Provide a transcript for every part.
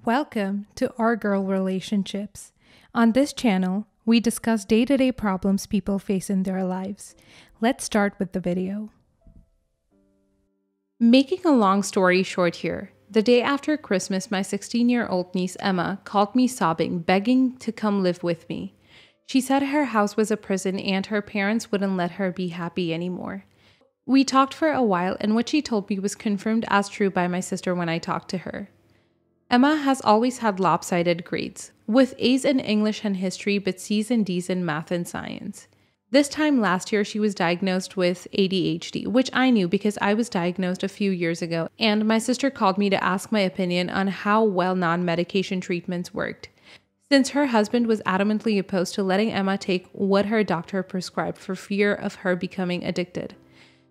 Welcome to Our Girl Relationships. On this channel, we discuss day-to-day problems people face in their lives. Let's start with the video. Making a long story short here, the day after Christmas, my 16-year-old niece Emma called me sobbing, begging to come live with me. She said her house was a prison and her parents wouldn't let her be happy anymore. We talked for a while, and what she told me was confirmed as true by my sister when I talked to her. Emma has always had lopsided grades, with A's in English and history but C's and D's in math and science. This time last year, she was diagnosed with ADHD, which I knew because I was diagnosed a few years ago, and my sister called me to ask my opinion on how well non-medication treatments worked, since her husband was adamantly opposed to letting Emma take what her doctor prescribed for fear of her becoming addicted.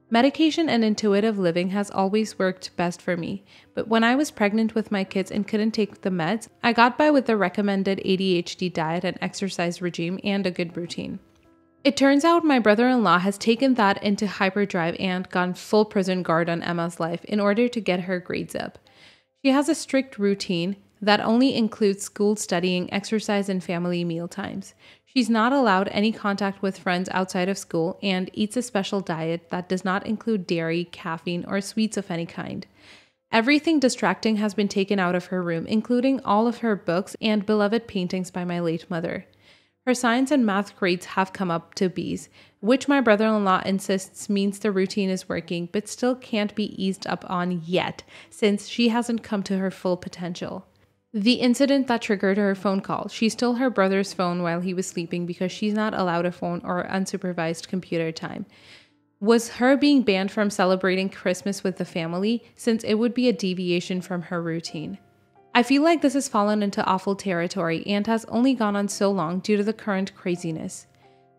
Medication and intuitive living has always worked best for me, but when I was pregnant with my kids and couldn't take the meds, I got by with the recommended ADHD diet and exercise regime and a good routine. It turns out my brother-in-law has taken that into hyperdrive and gone full prison guard on Emma's life in order to get her grades up. She has a strict routine that only includes school studying, exercise, and family meal times. She's not allowed any contact with friends outside of school and eats a special diet that does not include dairy, caffeine, or sweets of any kind. Everything distracting has been taken out of her room, including all of her books and beloved paintings by my late mother. Her science and math grades have come up to B's, which my brother-in-law insists means the routine is working, but still can't be eased up on yet, since she hasn't come to her full potential. The incident that triggered her phone call, she stole her brother's phone while he was sleeping because she's not allowed a phone or unsupervised computer time, was her being banned from celebrating Christmas with the family, since it would be a deviation from her routine. I feel like this has fallen into awful territory and has only gone on so long due to the current craziness.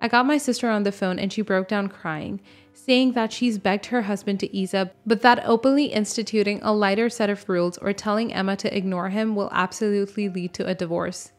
I got my sister on the phone and she broke down crying, saying that she's begged her husband to ease up, but that openly instituting a lighter set of rules or telling Emma to ignore him will absolutely lead to a divorce.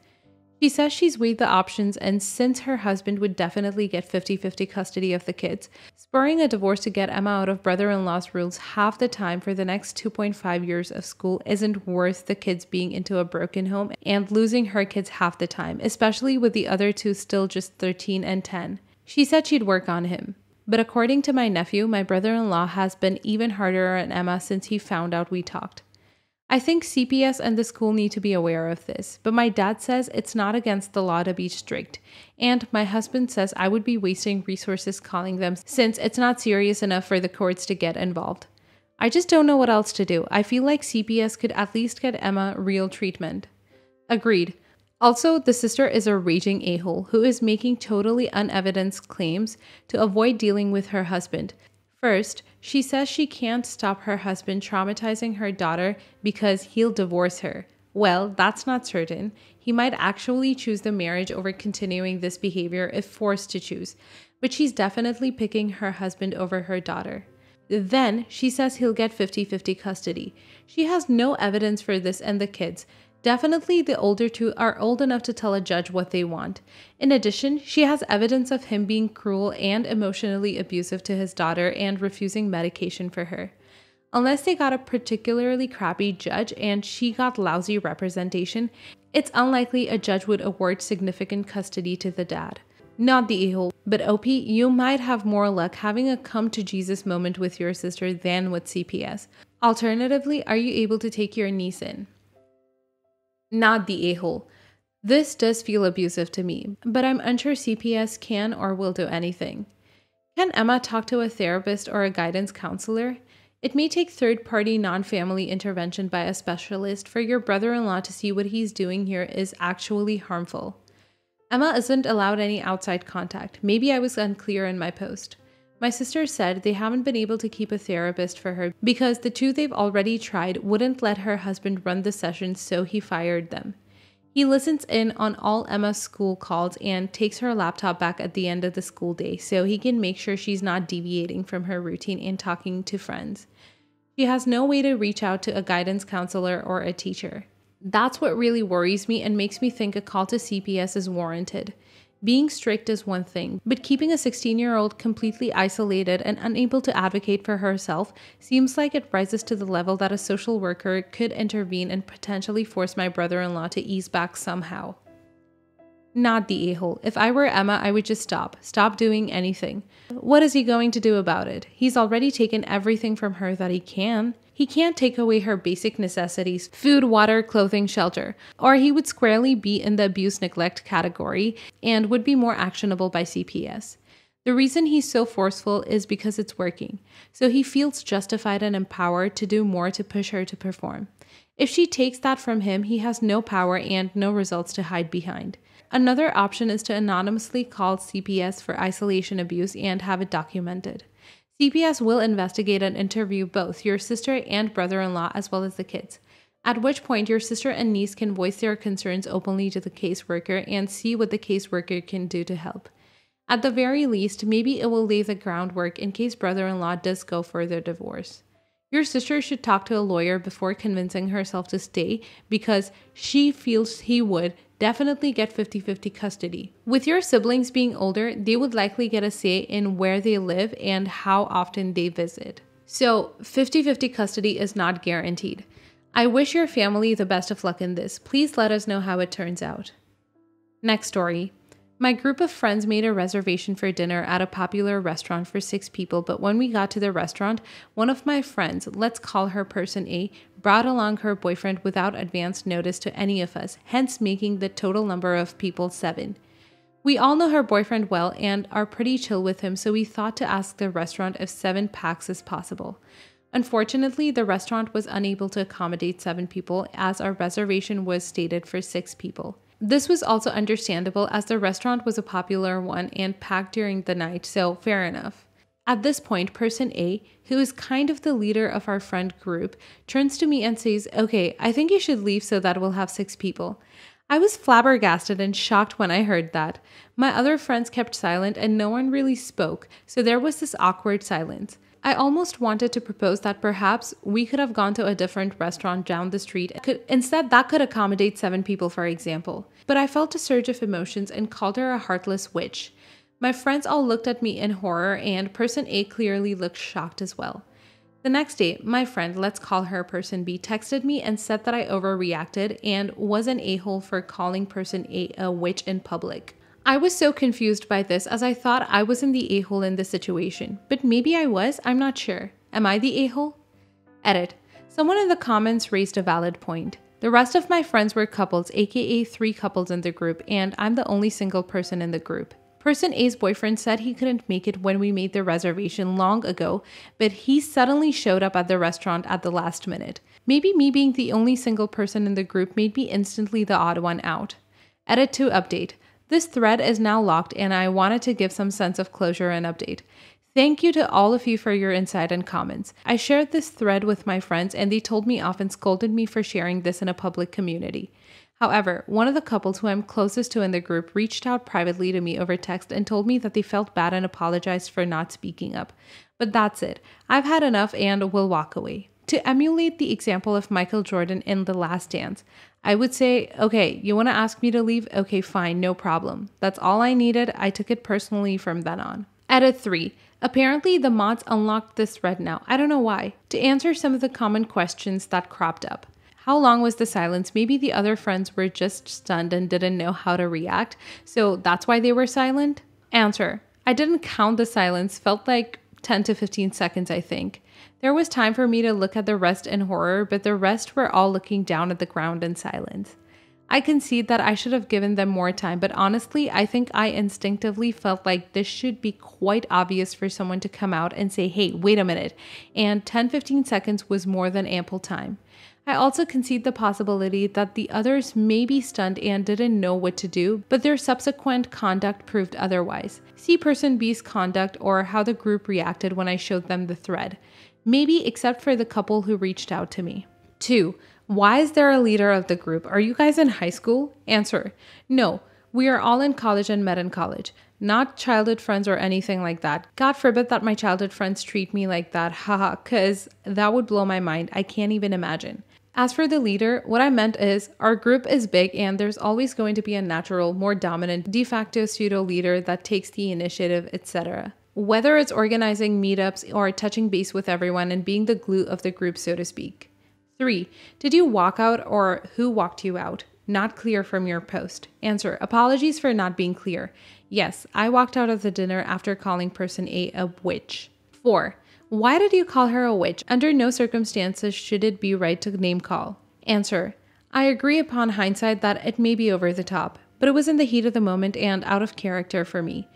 She says she's weighed the options, and since her husband would definitely get 50-50 custody of the kids, spurring a divorce to get Emma out of brother-in-law's rules half the time for the next 2.5 years of school isn't worth the kids being into a broken home and losing her kids half the time, especially with the other two still just 13 and 10. She said she'd work on him. But according to my nephew, my brother-in-law has been even harder on Emma since he found out we talked. I think CPS and the school need to be aware of this, but my dad says it's not against the law to be strict, and my husband says I would be wasting resources calling them since it's not serious enough for the courts to get involved. I just don't know what else to do. I feel like CPS could at least get Emma real treatment. Agreed. Also, the sister is a raging a-hole who is making totally unevidenced claims to avoid dealing with her husband. First, she says she can't stop her husband traumatizing her daughter because he'll divorce her. Well, that's not certain. He might actually choose the marriage over continuing this behavior if forced to choose, but she's definitely picking her husband over her daughter. Then, she says he'll get 50-50 custody. She has no evidence for this and the kids. Definitely the older two are old enough to tell a judge what they want. In addition, she has evidence of him being cruel and emotionally abusive to his daughter and refusing medication for her. Unless they got a particularly crappy judge and she got lousy representation, it's unlikely a judge would award significant custody to the dad. Not the a-hole, but OP, you might have more luck having a come-to-Jesus moment with your sister than with CPS. Alternatively, are you able to take your niece in? Not the a-hole. This does feel abusive to me, but I'm unsure CPS can or will do anything. Can Emma talk to a therapist or a guidance counselor? It may take third-party non-family intervention by a specialist for your brother-in-law to see what he's doing here is actually harmful. Emma isn't allowed any outside contact. Maybe I was unclear in my post. My sister said they haven't been able to keep a therapist for her because the two they've already tried wouldn't let her husband run the sessions, so he fired them. He listens in on all Emma's school calls and takes her laptop back at the end of the school day so he can make sure she's not deviating from her routine and talking to friends. She has no way to reach out to a guidance counselor or a teacher. That's what really worries me and makes me think a call to CPS is warranted. Being strict is one thing, but keeping a 16-year-old completely isolated and unable to advocate for herself seems like it rises to the level that a social worker could intervene and potentially force my brother-in-law to ease back somehow. Not the a-hole. If I were Emma, I would just stop doing anything. What is he going to do about it? He's already taken everything from her that he can. He can't take away her basic necessities, food, water, clothing, shelter, or he would squarely be in the abuse neglect category and would be more actionable by CPS. The reason he's so forceful is because it's working, so he feels justified and empowered to do more to push her to perform. If she takes that from him, he has no power and no results to hide behind. Another option is to anonymously call CPS for isolation abuse and have it documented. CPS will investigate and interview both your sister and brother-in-law as well as the kids, at which point your sister and niece can voice their concerns openly to the caseworker and see what the caseworker can do to help. At the very least, maybe it will lay the groundwork in case brother-in-law does go for their divorce. Your sister should talk to a lawyer before convincing herself to stay because she feels he would definitely get 50-50 custody. With your siblings being older, they would likely get a say in where they live and how often they visit. So 50-50 custody is not guaranteed. I wish your family the best of luck in this. Please let us know how it turns out. Next story. My group of friends made a reservation for dinner at a popular restaurant for 6 people, but when we got to the restaurant, one of my friends, let's call her person A, brought along her boyfriend without advance notice to any of us, hence making the total number of people 7. We all know her boyfriend well and are pretty chill with him, so we thought to ask the restaurant if 7 packs is possible. Unfortunately, the restaurant was unable to accommodate 7 people as our reservation was stated for 6 people. This was also understandable as the restaurant was a popular one and packed during the night, so fair enough. At this point, person A, who is kind of the leader of our friend group, turns to me and says, "Okay, I think you should leave so that we'll have 6 people." I was flabbergasted and shocked when I heard that. My other friends kept silent and no one really spoke, so there was this awkward silence. I almost wanted to propose that perhaps we could have gone to a different restaurant down the street. Instead, that could accommodate 7 people, for example. But I felt a surge of emotions and called her a heartless witch. My friends all looked at me in horror and person A clearly looked shocked as well. The next day, my friend, let's call her person B, texted me and said that I overreacted and was an a-hole for calling person A witch in public. I was so confused by this as I thought I wasn't the a-hole in this situation, but maybe I was, I'm not sure. Am I the a-hole? Edit. Someone in the comments raised a valid point. The rest of my friends were couples, aka 3 couples in the group, and I'm the only single person in the group. Person A's boyfriend said he couldn't make it when we made the reservation long ago, but he suddenly showed up at the restaurant at the last minute. Maybe me being the only single person in the group made me instantly the odd one out. Edit to update. This thread is now locked and I wanted to give some sense of closure and update. Thank you to all of you for your insight and comments. I shared this thread with my friends and they told me off and scolded me for sharing this in a public community. However, one of the couples who I'm closest to in the group reached out privately to me over text and told me that they felt bad and apologized for not speaking up. But that's it. I've had enough and will walk away. To emulate the example of Michael Jordan in The Last Dance, I would say, okay, you want to ask me to leave? Okay, fine, no problem. That's all I needed. I took it personally from then on. Edit 3. Apparently, the mods unlocked this thread now. I don't know why. To answer some of the common questions that cropped up. How long was the silence? Maybe the other friends were just stunned and didn't know how to react, so that's why they were silent? Answer. I didn't count the silence. Felt like 10 to 15 seconds, I think. There was time for me to look at the rest in horror, but the rest were all looking down at the ground in silence. I concede that I should have given them more time, but honestly, I think I instinctively felt like this should be quite obvious for someone to come out and say, hey, wait a minute, and 10-15 seconds was more than ample time. I also concede the possibility that the others may be stunned and didn't know what to do, but their subsequent conduct proved otherwise. See person B's conduct or how the group reacted when I showed them the thread. Maybe except for the couple who reached out to me. 2. Why is there a leader of the group? Are you guys in high school? Answer. No, we are all in college and met in college. Not childhood friends or anything like that. God forbid that my childhood friends treat me like that, haha, cause that would blow my mind. I can't even imagine. As for the leader, what I meant is our group is big and there's always going to be a natural, more dominant, de facto pseudo leader that takes the initiative, etc. Whether it's organizing meetups or touching base with everyone and being the glue of the group, so to speak. 3. Did you walk out or who walked you out? Not clear from your post. Answer. Apologies for not being clear. Yes, I walked out of the dinner after calling person A witch. 4. Why did you call her a witch? Under no circumstances should it be right to name call. Answer. I agree upon hindsight that it may be over the top, but it was in the heat of the moment and out of character for me.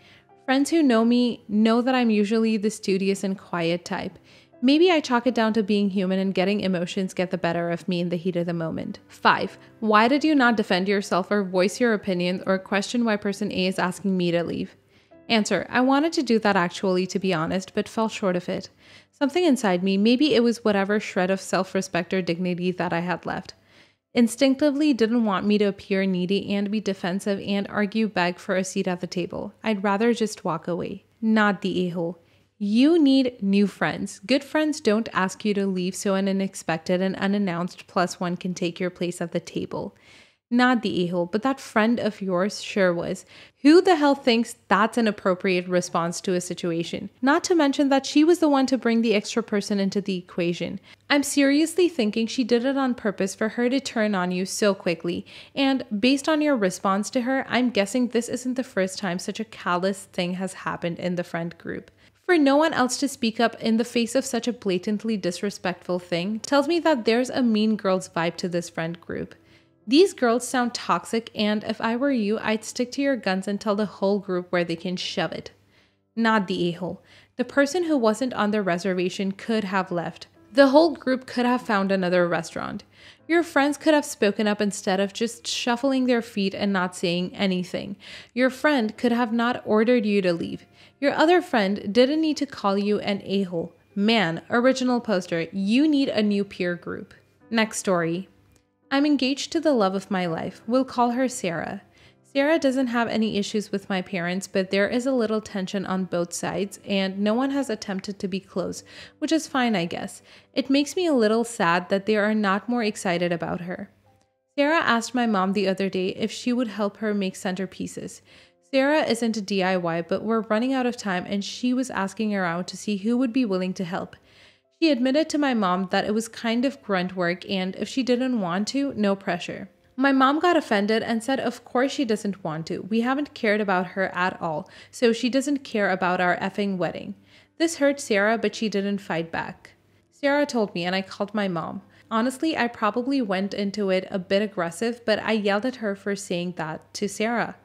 Friends who know me know that I'm usually the studious and quiet type. Maybe I chalk it down to being human and getting emotions get the better of me in the heat of the moment. 5. Why did you not defend yourself or voice your opinion or question why person A is asking me to leave? Answer. I wanted to do that actually, to be honest, but fell short of it. Something inside me, maybe it was whatever shred of self-respect or dignity that I had left, instinctively didn't want me to appear needy and be defensive and argue beg for a seat at the table. I'd rather just walk away. Not the a-hole. You need new friends. Good friends don't ask you to leave so an unexpected and unannounced +1 can take your place at the table. Not the a-hole, but that friend of yours sure was. Who the hell thinks that's an appropriate response to a situation? Not to mention that she was the one to bring the extra person into the equation. I'm seriously thinking she did it on purpose for her to turn on you so quickly. And based on your response to her, I'm guessing this isn't the first time such a callous thing has happened in the friend group. For no one else to speak up in the face of such a blatantly disrespectful thing tells me that there's a mean girls vibe to this friend group. These girls sound toxic, and if I were you, I'd stick to your guns and tell the whole group where they can shove it. Not the a-hole. The person who wasn't on the reservation could have left. The whole group could have found another restaurant. Your friends could have spoken up instead of just shuffling their feet and not saying anything. Your friend could have not ordered you to leave. Your other friend didn't need to call you an a-hole. Man, original poster, you need a new peer group. Next story. I'm engaged to the love of my life. We'll call her Sarah. Sarah doesn't have any issues with my parents, but there is a little tension on both sides, and no one has attempted to be close, which is fine, I guess. It makes me a little sad that they are not more excited about her. Sarah asked my mom the other day if she would help her make centerpieces. Sarah is into DIY, but we're running out of time, and she was asking around to see who would be willing to help. She admitted to my mom that it was kind of grunt work, and if she didn't want to, no pressure. My mom got offended and said of course she doesn't want to. We haven't cared about her at all, so she doesn't care about our effing wedding. This hurt Sarah, but she didn't fight back. Sarah told me and I called my mom. Honestly, I probably went into it a bit aggressive, but I yelled at her for saying that to Sarah.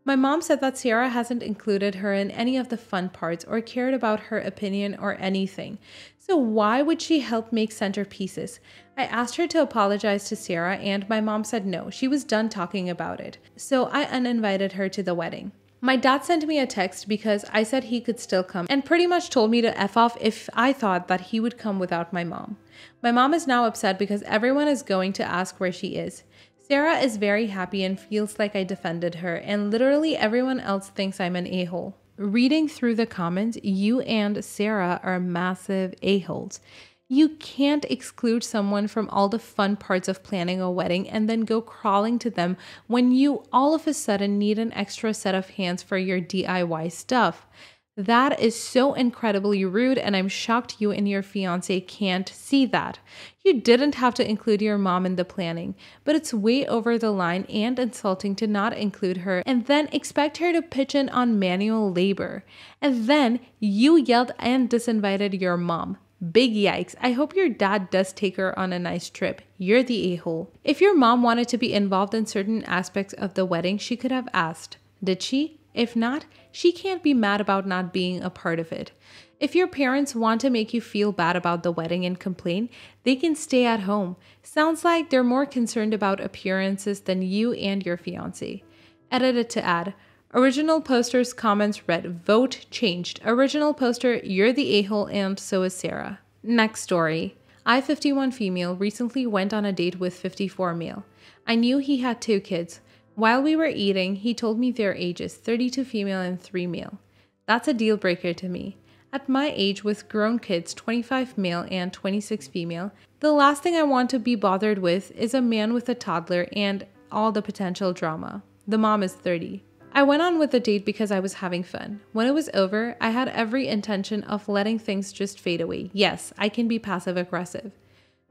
My mom said that Sarah hasn't included her in any of the fun parts or cared about her opinion or anything. So why would she help make centerpieces? I asked her to apologize to Sarah and my mom said no, she was done talking about it. So I uninvited her to the wedding. My dad sent me a text because I said he could still come and pretty much told me to F off if I thought that he would come without my mom. My mom is now upset because everyone is going to ask where she is. Sarah is very happy and feels like I defended her, and literally everyone else thinks I'm an a-hole. Reading through the comments, you and Sarah are massive a-holes. You can't exclude someone from all the fun parts of planning a wedding and then go crawling to them when you all of a sudden need an extra set of hands for your DIY stuff. That is so incredibly rude, and I'm shocked you and your fiance can't see that. You didn't have to include your mom in the planning, but it's way over the line and insulting to not include her and then expect her to pitch in on manual labor. And then you yelled and disinvited your mom. Big yikes. I hope your dad does take her on a nice trip. You're the a-hole. If your mom wanted to be involved in certain aspects of the wedding, she could have asked. Did she? If not, she can't be mad about not being a part of it. If your parents want to make you feel bad about the wedding and complain, they can stay at home. Sounds like they're more concerned about appearances than you and your fiancé. Edited to add. Original poster's comments read, vote changed. Original poster, you're the a-hole and so is Sarah. Next story. I, 51 female, recently went on a date with 54 male. I knew he had 2 kids. While we were eating, he told me their ages, 32 female and 3 male. That's a deal breaker to me. At my age, with grown kids, 25 male and 26 female, the last thing I want to be bothered with is a man with a toddler and all the potential drama. The mom is 30. I went on with the date because I was having fun. When it was over, I had every intention of letting things just fade away. Yes, I can be passive aggressive.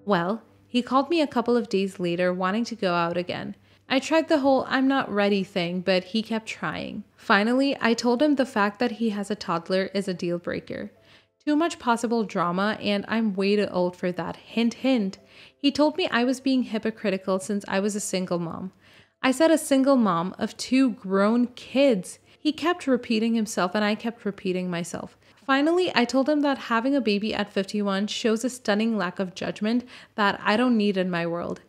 Well, he called me a couple of days later wanting to go out again. I tried the whole "I'm not ready" thing, but he kept trying. Finally, I told him the fact that he has a toddler is a deal breaker. Too much possible drama, and I'm way too old for that. Hint, hint. He told me I was being hypocritical since I was a single mom. I said a single mom of 2 grown kids. He kept repeating himself, and I kept repeating myself. Finally, I told him that having a baby at 51 shows a stunning lack of judgment that I don't need in my world.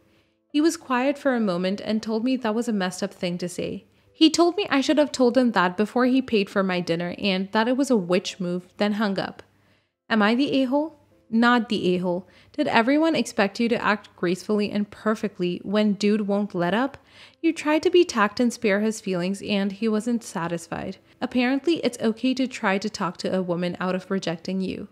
He was quiet for a moment and told me that was a messed up thing to say. He told me I should have told him that before he paid for my dinner and that it was a witch move, then hung up. Am I the a-hole? Not the a-hole. Did everyone expect you to act gracefully and perfectly when dude won't let up? You tried to be tact and spare his feelings and he wasn't satisfied. Apparently, it's okay to try to talk to a woman out of rejecting you.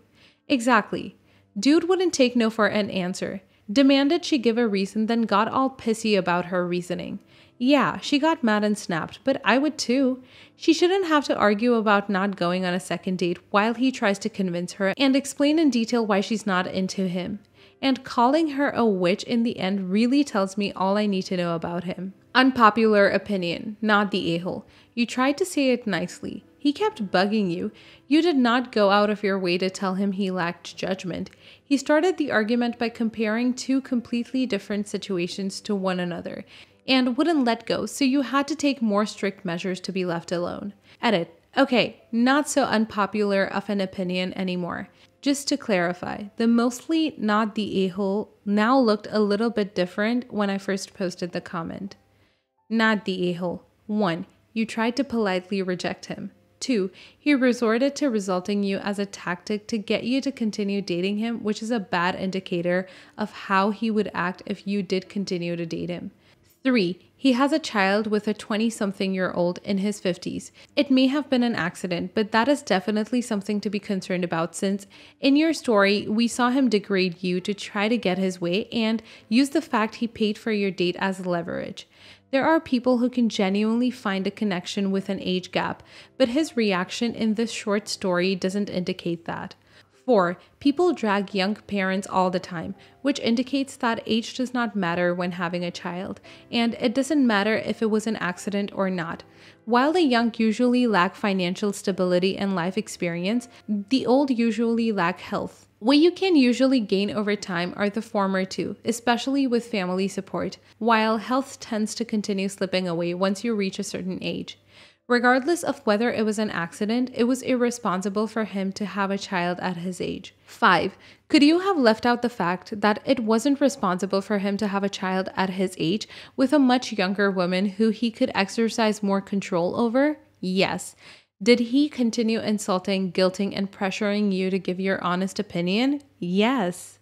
Exactly. Dude wouldn't take no for an answer. Demanded she give a reason, then got all pissy about her reasoning. Yeah, she got mad and snapped, but I would too. She shouldn't have to argue about not going on a second date while he tries to convince her and explain in detail why she's not into him. And calling her a witch in the end really tells me all I need to know about him. Unpopular opinion, not the a-hole. You tried to say it nicely. He kept bugging you. You did not go out of your way to tell him he lacked judgment. He started the argument by comparing 2 completely different situations to one another and wouldn't let go, so you had to take more strict measures to be left alone. Edit. Okay, not so unpopular of an opinion anymore. Just to clarify, the mostly not the a-hole now looked a little bit different when I first posted the comment. Not the a-hole. 1. You tried to politely reject him. 2. He resorted to resulting you as a tactic to get you to continue dating him, which is a bad indicator of how he would act if you did continue to date him. 3. He has a child with a 20-something-year-old in his 50s. It may have been an accident, but that is definitely something to be concerned about since in your story, we saw him degrade you to try to get his way and use the fact he paid for your date as leverage. There are people who can genuinely find a connection with an age gap, but his reaction in this short story doesn't indicate that. 4. People drag young parents all the time, which indicates that age does not matter when having a child, and it doesn't matter if it was an accident or not. While the young usually lack financial stability and life experience, the old usually lack health. What you can usually gain over time are the former two, especially with family support, while health tends to continue slipping away once you reach a certain age. Regardless of whether it was an accident, it was irresponsible for him to have a child at his age. 5. Could you have left out the fact that it wasn't responsible for him to have a child at his age with a much younger woman who he could exercise more control over? Yes. Did he continue insulting, guilting, and pressuring you to give your honest opinion? Yes.